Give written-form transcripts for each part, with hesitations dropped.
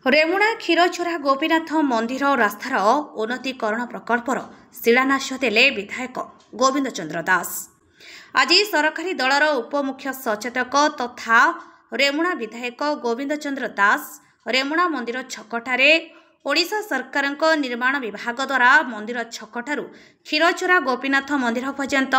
रेमुणा क्षीरचोरा गोपीनाथ मंदिर रास्तार उन्नतीकरण प्रकल्पर शिलान्यास देले विधायक गोविंद चंद्र दास। आज सरकारी दलर उपमुख्य सचेतक तथा रेमुणा विधायक गोविंद चंद्र दास रेमुणा मंदिर छकठारे ओडिशा सरकार निर्माण विभाग द्वारा मंदिर छकठारु क्षीरचोरा गोपीनाथ मंदिर पर्यंत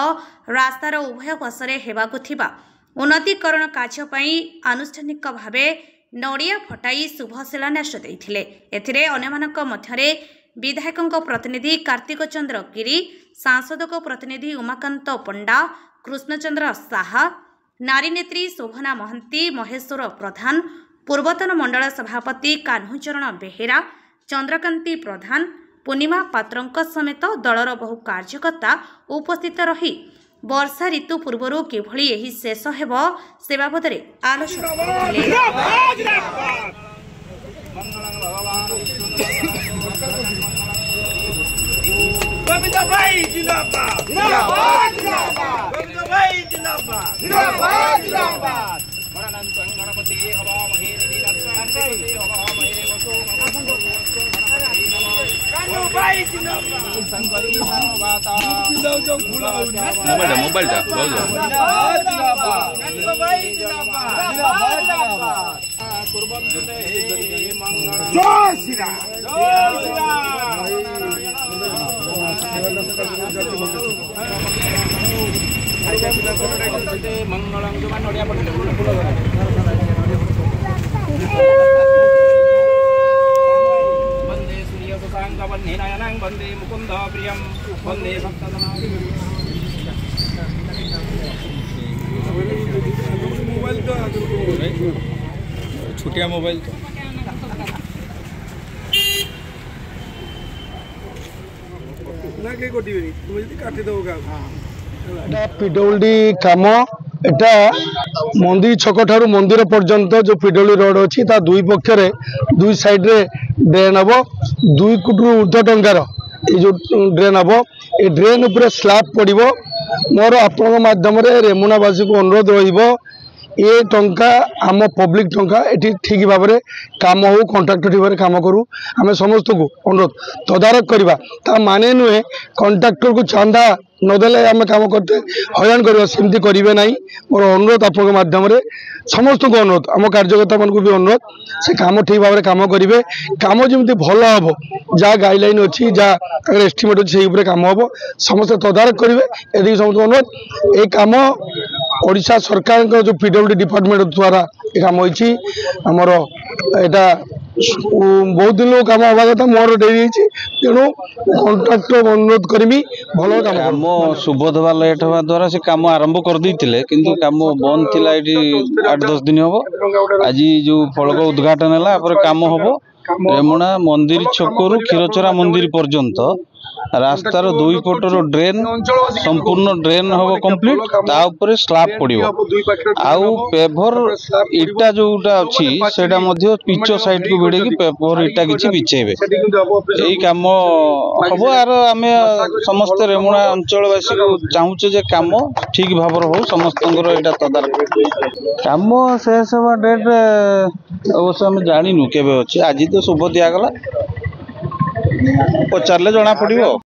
रास्तार उभय पार्श्वे हेबाकु थिबा उन्नतीकरण कार्य पई आनुष्ठानिक भावे नड़िया फटाई शुभ शिलान्यास देइथिले। एथिरे अन्यमानक मध्यरे विधायकଙ୍କ प्रतिनिधि कार्तिक चंद्र गिरी, सांसदक प्रतिनिधि उमाकांत पंडा, कृष्णचंद्र साहा, नारी नेत्री शोभना महंती, महेश्वर प्रधान, पूर्वतन मंडल सभापति कान्हुचरण बेहेरा, चंद्रकांति प्रधान, पूर्णिमा पात्रंक समेत दलर बहु कार्यकर्ता उपस्थित रही वर्षा ऋतु पूर्व किभली एही शेष हेब से बाबद आलोचना वंदे मुकुंद प्रियम वंदे मोबाइल तो छुटिया मोबाइल तो ना के कोटिबेनी तुम जदी काटी दो का एटा पीडब्ल्यूडी काम एटा मंदिर छक ठारू मंदिर पर्यंत जो पीडब्ल्यूडी रोड अच्छी ता दुई पक्षरे दुई साइड रे ड्रेन हम 2 कोटी ऊर्ध्व टंकार ये जो ड्रेन हम ये ड्रेन उपर स्लैब पड़ो मोर आपण माध्यम रेमुणावासी को अनुरोध रही ये टंका आम पब्लिक टंका ये ठीक भाव में काम हो कंट्राक्टर ठीक भाव काम करूँ आम समस्त को अनुरोध तदारख करवा ता माने नुहे कंट्राक्टर को चंदा नदेले आम काम करते हईराण करवा सेमती करेंगे ना मोर अनुरोध आपण माध्यम समस्त को अनुरोध आम कार्यकर्ता मान भी अनुरोध से काम ठीक भाव में काम करेंगे काम जमी भल हम जहाँ गाइडलाइन अच्छी जहाँ एस्टिमेट अच्छी से काम हम समस्त तदारख करेंगे ये समस्त अनुरोध ये काम ओडिशा सरकार जो पीडब्ल्यूडी डिपार्टमेंट द्वारा ये काम होती आमर एटा बहुत दिन लोग काम हवा कथा मोर डेरी तेणु कंट्राक्टर अनुरोध करमी भल काम सुबोध लेट हवा द्वारा से काम आरंभ कर देते किंतु काम बंद थिला ये 8-10 दिन हम आज जो फलक उद्घाटन है काम हम रेमुणा मंदिर छकरू क्षीरचोरा मंदिर पर्यंत रास्तार 2 पटर ड्रेन संपूर्ण ड्रेन हम कंप्लीट तापर स्लैब पड़ो आउ पेभर इटा जोटा अच्छी सेटा मध्य पिच साइड को भिड़े पेभर इटा किसी बिछेबे यही काम हम आर आम समस्त रेमुणा अंचलवासी को चाहूचे जे काम ठीक भाव हो समस्त तदारख काम शेष हवा डेट अवश्य आम जानु के आज तो शुभ दिगला पचारे जना पड़ो।